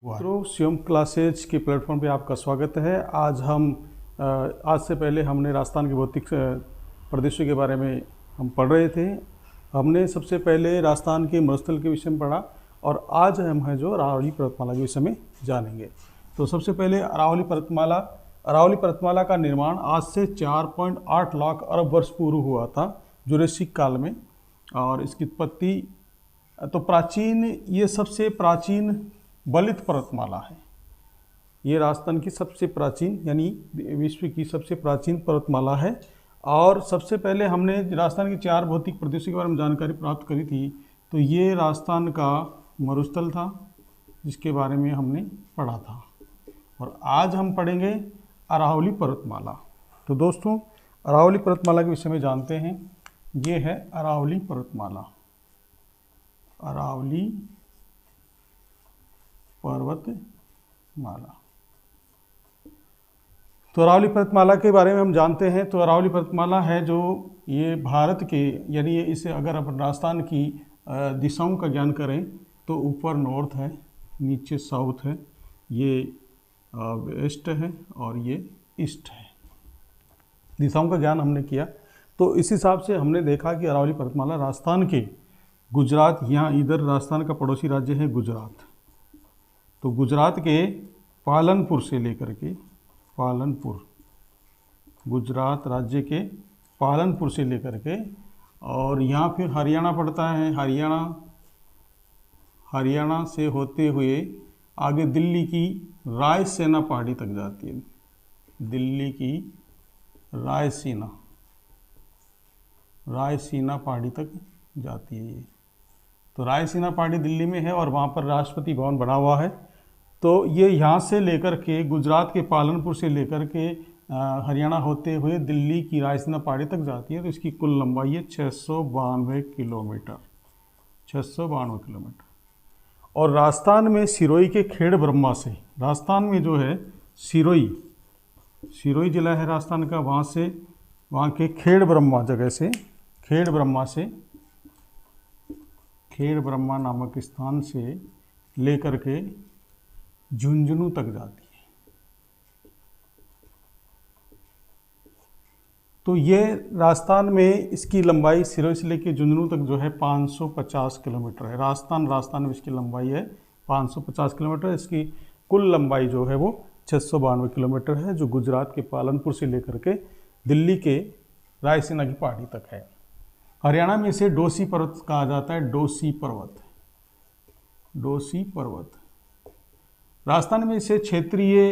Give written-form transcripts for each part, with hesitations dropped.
मित्रों, शिवम क्लासेज के प्लेटफॉर्म पे आपका स्वागत है। आज से पहले हमने राजस्थान के भौतिक प्रदेशों के बारे में हम पढ़ रहे थे। हमने सबसे पहले राजस्थान के मरुस्थल के विषय में पढ़ा और आज हम हैं जो अरावली पर्वतमाला के विषय में जानेंगे। तो सबसे पहले अरावली पर्वतमाला का निर्माण आज से 4.8 लाख अरब वर्ष पूर्व हुआ था, जुरासिक काल में। और इसकी उत्पत्ति तो ये सबसे प्राचीन बलित पर्वतमाला है। ये राजस्थान की सबसे प्राचीन यानी विश्व की सबसे प्राचीन पर्वतमाला है। और सबसे पहले हमने राजस्थान के 4 भौतिक प्रदेशों के बारे में जानकारी प्राप्त करी थी। तो ये राजस्थान का मरुस्थल था जिसके बारे में हमने पढ़ा था, और आज हम पढ़ेंगे अरावली पर्वतमाला। तो दोस्तों, अरावली पर्वतमाला के विषय में जानते हैं। ये है अरावली पर्वतमाला, अरावली पर्वतमाला। तो अरावली पर्वतमाला के बारे में हम जानते हैं। तो अरावली पर्वतमाला है जो ये भारत के यानी ये इसे अगर अपन राजस्थान की दिशाओं का ज्ञान करें तो ऊपर नॉर्थ है, नीचे साउथ है, ये वेस्ट है और ये ईस्ट है। दिशाओं का ज्ञान हमने किया तो इस हिसाब से हमने देखा कि अरावली पर्वतमाला राजस्थान के गुजरात, यहाँ इधर राजस्थान का पड़ोसी राज्य है गुजरात। तो गुजरात के पालनपुर से लेकर के गुजरात राज्य के पालनपुर से लेकर के और यहाँ फिर हरियाणा पड़ता है। हरियाणा से होते हुए आगे दिल्ली की रायसेना पहाड़ी तक जाती है। दिल्ली की रायसीना पहाड़ी तक जाती है ये। तो रायसीना पहाड़ी दिल्ली में है और वहाँ पर राष्ट्रपति भवन बना हुआ है। तो ये यहाँ से लेकर के गुजरात के पालनपुर से लेकर के हरियाणा होते हुए दिल्ली की रायसीना पहाड़ी तक जाती है। तो इसकी कुल लंबाई है 692 किलोमीटर। और राजस्थान में सिरोही के खेड़ ब्रह्मा से, राजस्थान में जो है सिरोही जिला है राजस्थान का, वहाँ के खेड़ ब्रह्मा नामक स्थान से लेकर के झुंझुनू तक जाती है। तो ये राजस्थान में इसकी लंबाई सिरोही से लेकर झुंझुनू तक जो है 550 किलोमीटर है। राजस्थान में इसकी लंबाई है 550 किलोमीटर। इसकी कुल लंबाई जो है वो 692 किलोमीटर है, जो गुजरात के पालनपुर से लेकर के दिल्ली के रायसीना की पहाड़ी तक है। हरियाणा में इसे डोसी पर्वत कहा जाता है। डोसी पर्वत। राजस्थान में इसे क्षेत्रीय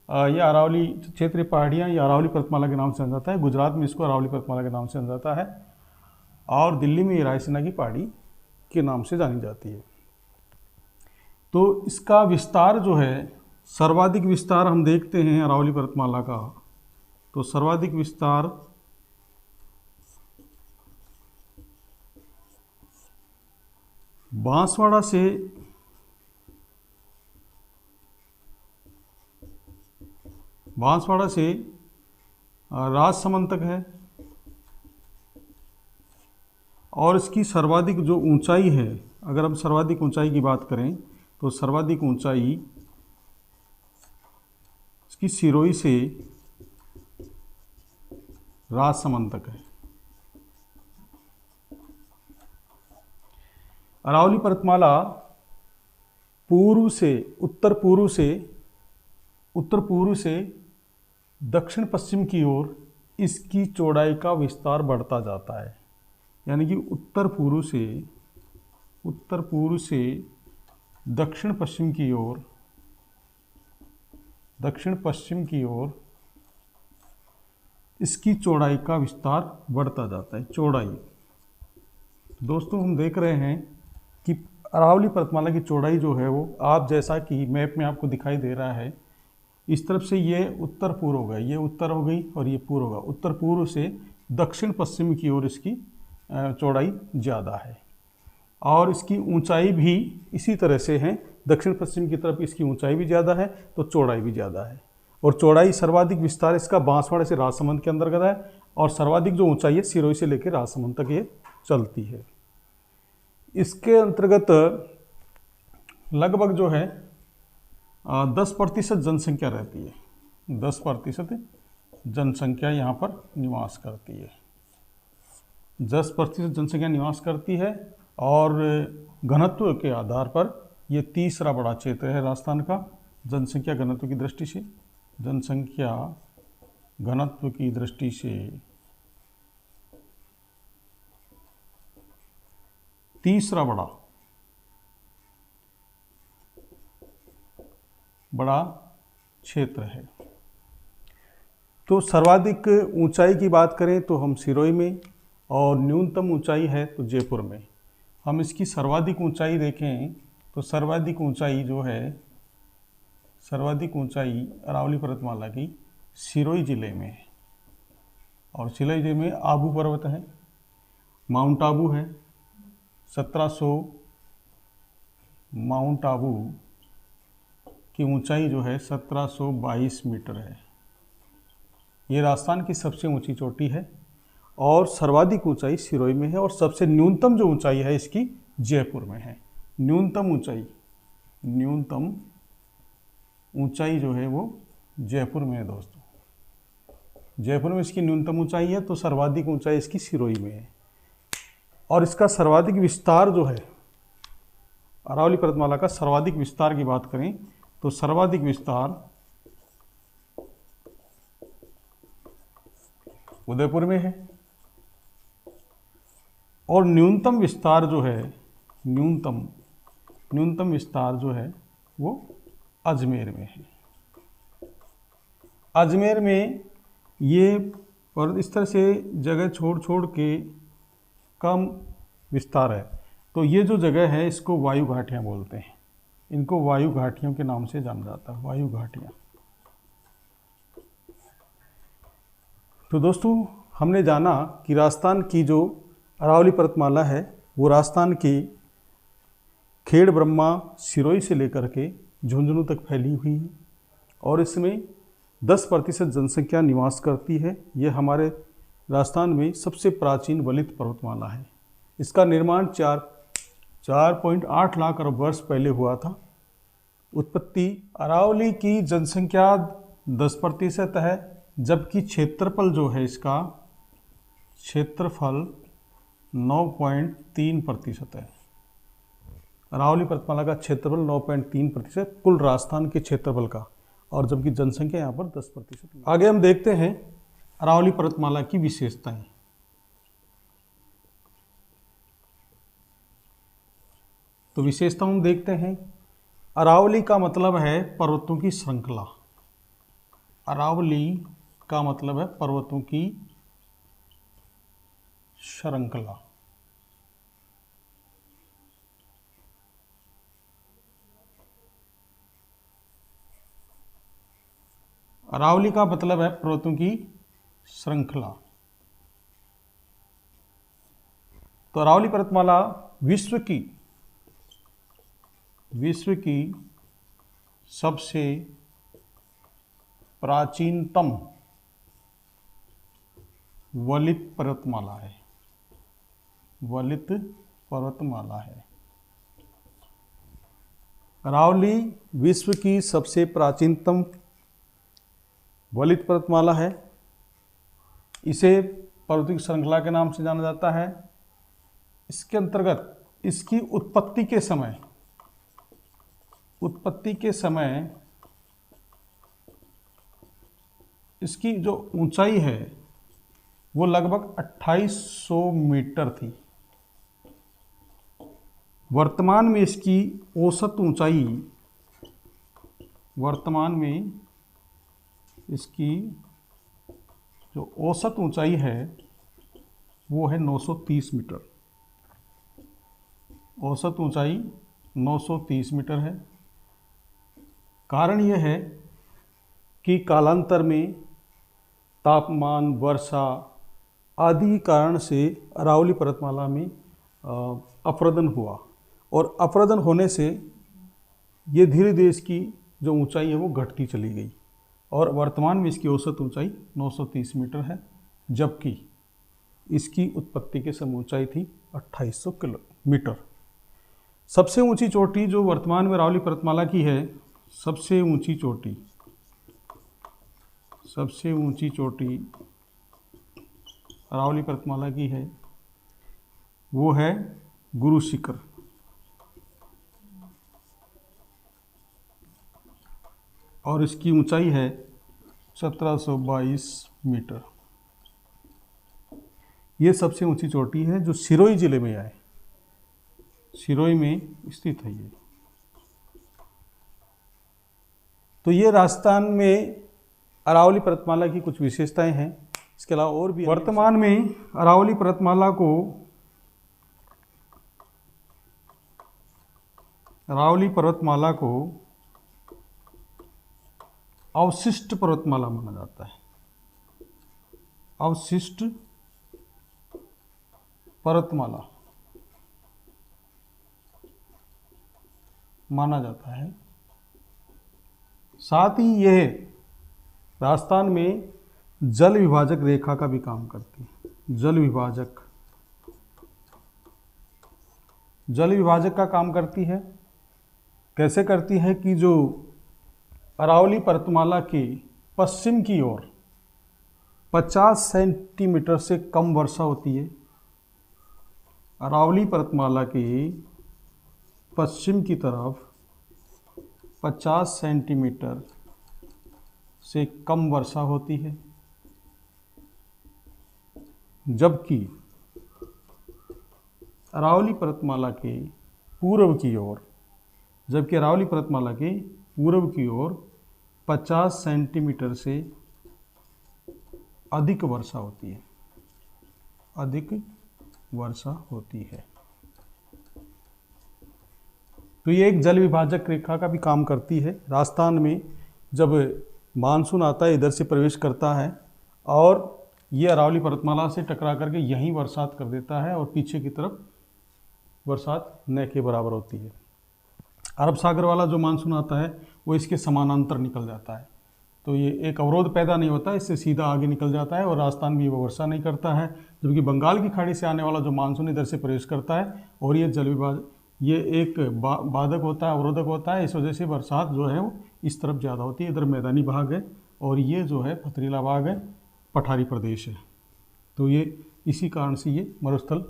पहाड़ियाँ या अरावली पर्वतमाला के नाम से जाना जाता है। गुजरात में इसको अरावली पर्वतमाला के नाम से जाना जाता है और दिल्ली में ये रायसीना की पहाड़ी के नाम से जानी जाती है। तो इसका विस्तार जो है, सर्वाधिक विस्तार हम देखते हैं अरावली पर्वतमाला का। तो सर्वाधिक विस्तार बांसवाड़ा से राजसमंद तक है। और इसकी सर्वाधिक जो ऊंचाई है, अगर हम सर्वाधिक ऊंचाई की बात करें तो सर्वाधिक ऊंचाई इसकी सिरोही से राजसमंद तक है। अरावली पर्वतमाला उत्तर पूर्व से दक्षिण पश्चिम की ओर इसकी चौड़ाई का विस्तार बढ़ता जाता है। यानी कि उत्तर पूर्व से दक्षिण पश्चिम की ओर इसकी चौड़ाई का विस्तार बढ़ता जाता है। चौड़ाई दोस्तों, हम देख रहे हैं कि अरावली पर्वतमाला की चौड़ाई जो है वो, आप जैसा कि मैप में आपको दिखाई दे रहा है, इस तरफ से ये उत्तर पूर्व हो गया, ये उत्तर हो गई और ये पूर्व होगा। उत्तर पूर्व से दक्षिण पश्चिम की ओर इसकी चौड़ाई ज़्यादा है और इसकी ऊंचाई भी इसी तरह से है। दक्षिण पश्चिम की तरफ इसकी ऊंचाई भी ज़्यादा है तो चौड़ाई भी ज़्यादा है। और चौड़ाई सर्वाधिक विस्तार इसका बांसवाड़ा से राजसमंद के अंतर्गत है और सर्वाधिक जो ऊंचाई है सिरोही से लेकर राजसमंद तक ये चलती है। इसके अंतर्गत लगभग जो है 10% जनसंख्या रहती है, 10% जनसंख्या यहाँ पर निवास करती है, 10% जनसंख्या निवास करती है। और घनत्व के आधार पर ये तीसरा बड़ा क्षेत्र है राजस्थान का, जनसंख्या घनत्व की दृष्टि से, जनसंख्या घनत्व की दृष्टि से तीसरा बड़ा क्षेत्र है। तो सर्वाधिक ऊंचाई की बात करें तो हम सिरोही में, और न्यूनतम ऊंचाई है तो जयपुर में। हम इसकी सर्वाधिक ऊंचाई देखें तो सर्वाधिक ऊंचाई जो है, सर्वाधिक ऊंचाई अरावली पर्वतमाला की सिरोही जिले में है, और सिरोही जिले में आबू पर्वत है, माउंट आबू है 1700, माउंट आबू की ऊंचाई जो है 1722 मीटर है। ये राजस्थान की सबसे ऊंची चोटी है, और सर्वाधिक ऊंचाई सिरोही में है, और सबसे न्यूनतम जो ऊंचाई है इसकी जयपुर में है। न्यूनतम ऊंचाई जो है वो जयपुर में है दोस्तों, जयपुर में इसकी न्यूनतम ऊंचाई है, तो सर्वाधिक ऊंचाई इसकी सिरोही में है। और इसका सर्वाधिक विस्तार जो है, अरावली पर्वतमाला का सर्वाधिक विस्तार की बात करें तो सर्वाधिक विस्तार उदयपुर में है, और न्यूनतम विस्तार जो है, न्यूनतम विस्तार जो है वो अजमेर में है। अजमेर में ये और इस तरह से जगह छोड़ के कम विस्तार है, तो ये जो जगह है इसको वायु घाटियाँ बोलते हैं, इनको वायु घाटियों के नाम से जाना जाता है, वायु घाटियाँ। तो दोस्तों हमने जाना कि राजस्थान की जो अरावली पर्वतमाला है वो राजस्थान की खेड़ ब्रह्मा सिरोही से लेकर के झुंझुनू तक फैली हुई है, और इसमें 10% जनसंख्या निवास करती है। ये हमारे राजस्थान में सबसे प्राचीन वलित पर्वतमाला है। इसका निर्माण 4.8 लाख अरब वर्ष पहले हुआ था। उत्पत्ति, अरावली की जनसंख्या 10% है, जबकि क्षेत्रफल जो है इसका, क्षेत्रफल 9.3% है। अरावली पर्वतमाला का क्षेत्रफल 9.3% कुल राजस्थान के क्षेत्रफल का, और जबकि जनसंख्या यहाँ पर 10%। आगे हम देखते हैं अरावली पर्वतमाला की विशेषताएं। तो विशेषता हम देखते हैं, अरावली का मतलब है पर्वतों की श्रृंखला। अरावली का मतलब है पर्वतों की श्रृंखला। अरावली का मतलब है पर्वतों की श्रृंखला। तो अरावली पर्वतमाला विश्व की सबसे प्राचीनतम वलित पर्वतमाला है, वलित पर्वतमाला है। अरावली विश्व की सबसे प्राचीनतम वलित पर्वतमाला है। इसे पर्वतों की श्रृंखला के नाम से जाना जाता है। इसके अंतर्गत इसकी उत्पत्ति के समय इसकी जो ऊंचाई है वो लगभग 2800 मीटर थी। वर्तमान में इसकी औसत ऊंचाई, वर्तमान में इसकी जो औसत ऊंचाई है वो है 930 मीटर। औसत ऊंचाई 930 मीटर है। कारण यह है कि कालांतर में तापमान, वर्षा आदि कारण से अरावली पर्वतमाला में अपरदन हुआ, और अपरदन होने से ये धीरे धीरे इसकी जो ऊंचाई है वो घटती चली गई, और वर्तमान में इसकी औसत ऊंचाई 930 मीटर है, जबकि इसकी उत्पत्ति के समय ऊंचाई थी 2800 मीटर। सबसे ऊंची चोटी जो वर्तमान में अरावली पर्वतमाला की है, सबसे ऊंची चोटी, सबसे ऊंची चोटी अरावली पर्वतमाला की है वो है गुरु शिखर। और इसकी ऊंचाई है 1722 मीटर। ये सबसे ऊंची चोटी है जो सिरोही जिले में है, सिरोही में स्थित है ये। तो ये राजस्थान में अरावली पर्वतमाला की कुछ विशेषताएं हैं। इसके अलावा और भी वर्तमान में अरावली पर्वतमाला को अवशिष्ट पर्वतमाला माना जाता है। अवशिष्ट पर्वतमाला माना जाता है। साथ ही यह राजस्थान में जल विभाजक रेखा का भी काम करती है। जल विभाजक का काम करती है। कैसे करती है कि जो अरावली पर्वतमाला के पश्चिम की ओर 50 सेंटीमीटर से कम वर्षा होती है। अरावली पर्वतमाला के पश्चिम की तरफ 50 सेंटीमीटर से कम वर्षा होती है, जबकि अरावली पर्वतमाला के पूर्व की ओर 50 सेंटीमीटर से अधिक वर्षा होती है। तो ये एक जल विभाजक रेखा का भी काम करती है। राजस्थान में जब मानसून आता है, इधर से प्रवेश करता है और ये अरावली पर्वतमाला से टकरा करके यहीं बरसात कर देता है और पीछे की तरफ बरसात न के बराबर होती है। अरब सागर वाला जो मानसून आता है वो इसके समानांतर निकल जाता है, तो ये एक अवरोध पैदा नहीं होता, इससे सीधा आगे निकल जाता है और राजस्थान भी वो वर्षा नहीं करता है। जबकि बंगाल की खाड़ी से आने वाला जो मानसून इधर से प्रवेश करता है और ये ये एक बाधक होता है, अवरोधक होता है। इस वजह से बरसात जो है वो इस तरफ ज़्यादा होती है। इधर मैदानी भाग है और ये जो है पथरीला भाग है, पठारी प्रदेश है। तो ये इसी कारण से ये मरुस्थल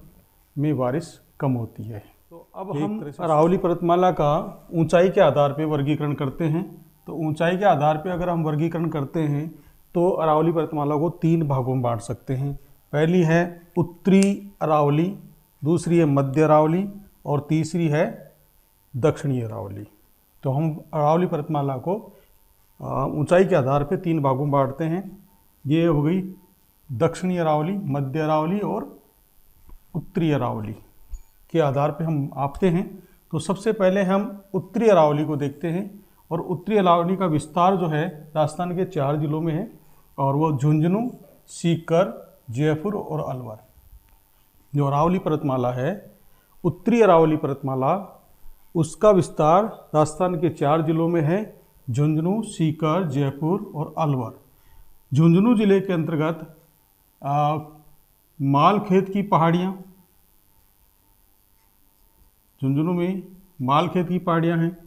में बारिश कम होती है। तो अब हम अरावली पर्वतमाला का ऊंचाई के आधार पे वर्गीकरण करते हैं। तो ऊंचाई के आधार पे अगर हम वर्गीकरण करते हैं तो अरावली पर्वतमाला को 3 भागों में बांट सकते हैं। पहली है उत्तरी अरावली, दूसरी है मध्य अरावली और तीसरी है दक्षिणी अरावली। तो हम अरावली पर्वतमाला को ऊंचाई के आधार पे 3 भागों में बांटते हैं। ये हो गई दक्षिणी अरावली, मध्य अरावली और उत्तरी अरावली के आधार पे हम आपते हैं। तो सबसे पहले हम उत्तरी अरावली को देखते हैं और उत्तरी अरावली का विस्तार जो है राजस्थान के 4 जिलों में है और वो झुंझुनू, सीकर, जयपुर और अलवर। जो अरावली पर्वतमाला है, उत्तरी अरावली पर्वतमाला, उसका विस्तार राजस्थान के 4 जिलों में है, झुंझुनू, सीकर, जयपुर और अलवर। झुंझुनू जिले के अंतर्गत मालखेत की पहाड़ियाँ, झुंझुनू में मालखेत की पहाड़ियाँ हैं।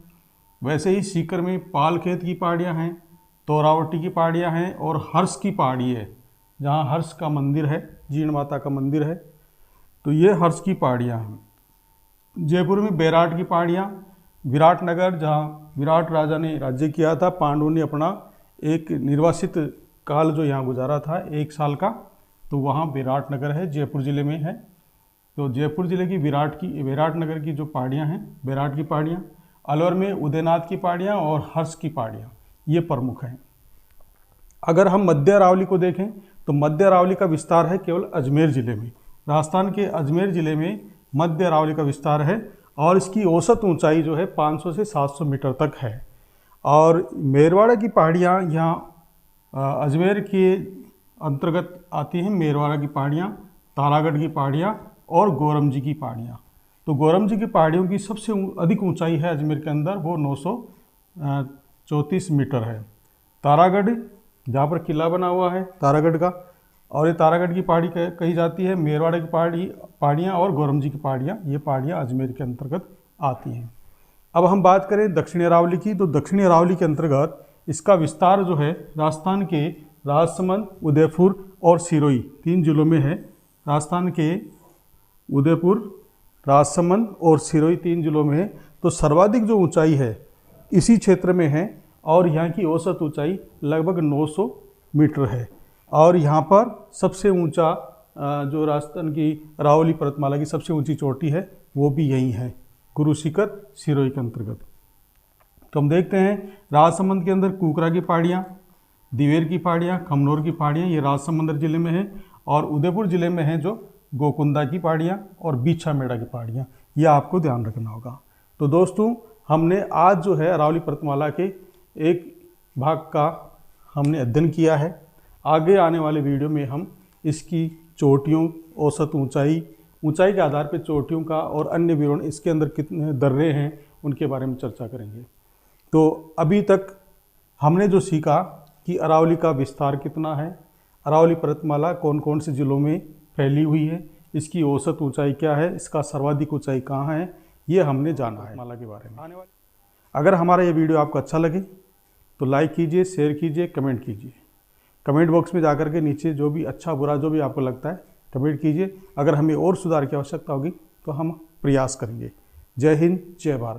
वैसे ही सीकर में पालखेत की पहाड़ियाँ हैं, तोरावटी की पहाड़ियाँ हैं और हर्ष की पहाड़ी है, जहाँ हर्ष का मंदिर है, जीण माता का मंदिर है। तो ये हर्ष की पहाड़ियाँ हैं। जयपुर में बैराट की पहाड़ियाँ, विराटनगर, जहाँ विराट राजा ने राज्य किया था, पांडवों ने अपना एक निर्वासित काल जो यहाँ गुजारा था 1 साल का, तो वहाँ विराटनगर है, जयपुर ज़िले में है। तो जयपुर ज़िले की विराटनगर की जो पहाड़ियाँ हैं, बैराट की पहाड़ियाँ, अलवर में उदयनाथ की पहाड़ियाँ और हर्ष की पहाड़ियाँ, ये प्रमुख हैं। अगर हम मध्य अरावली को देखें तो मध्य अरावली का विस्तार है केवल अजमेर ज़िले में। राजस्थान के अजमेर ज़िले में मध्य अरावली का विस्तार है और इसकी औसत ऊंचाई जो है 500 से 700 मीटर तक है। और मेरवाड़ा की पहाड़ियाँ यहाँ अजमेर के अंतर्गत आती हैं। मेरवाड़ा की पहाड़ियाँ, तारागढ़ की पहाड़ियाँ और गोरमजी की पहाड़ियाँ। तो गोरमजी की पहाड़ियों की सबसे अधिक ऊंचाई है अजमेर के अंदर, वो 934 मीटर है। तारागढ़, जहाँ पर किला बना हुआ है तारागढ़ का, और ये तारागढ़ की पहाड़ी कही जाती है। मेरवाड़ा की पहाड़ियाँ और गोरमजी की पहाड़ियाँ, ये पहाड़ियाँ अजमेर के अंतर्गत आती हैं। अब हम बात करें दक्षिणी अरावली की, तो दक्षिणी अरावली के अंतर्गत इसका विस्तार जो है राजस्थान के राजसमंद, उदयपुर और सिरोही 3 जिलों में है। राजस्थान के उदयपुर, राजसमंद और सिरोही 3 जिलों में है। तो सर्वाधिक जो ऊंचाई है इसी क्षेत्र में है और यहाँ की औसत ऊंचाई लगभग 900 मीटर है। और यहाँ पर सबसे ऊंचा जो राजस्थान की अरावली पर्वतमाला की सबसे ऊंची चोटी है वो भी यही है, गुरु शिखर सिरोही के अंतर्गत। तो हम देखते हैं राजसमंद के अंदर कुकरा की पहाड़ियाँ, दिवेर की पहाड़ियाँ, खमनोर की पहाड़ियाँ, ये राजसमंद जिले में है। और उदयपुर जिले में है जो गोकुंदा की पहाड़ियाँ और बीछा मेड़ा की पहाड़ियाँ, ये आपको ध्यान रखना होगा। तो दोस्तों, हमने आज जो है अरावली पर्वतमाला के एक भाग का हमने अध्ययन किया है। आगे आने वाले वीडियो में हम इसकी चोटियों, औसत ऊंचाई के आधार पर चोटियों का और अन्य विवरण, इसके अंदर कितने दर्रे हैं उनके बारे में चर्चा करेंगे। तो अभी तक हमने जो सीखा कि अरावली का विस्तार कितना है, अरावली पर्वतमाला कौन कौन से जिलों में फैली हुई है, इसकी औसत ऊंचाई क्या है, इसका सर्वाधिक ऊंचाई कहाँ है, ये हमने जाना है माला के बारे में। अगर हमारा ये वीडियो आपको अच्छा लगे तो लाइक कीजिए, शेयर कीजिए, कमेंट कीजिए। कमेंट बॉक्स में जाकर के नीचे जो भी अच्छा बुरा जो भी आपको लगता है कमेंट कीजिए। अगर हमें और सुधार की आवश्यकता होगी तो हम प्रयास करेंगे। जय हिंद, जय भारत।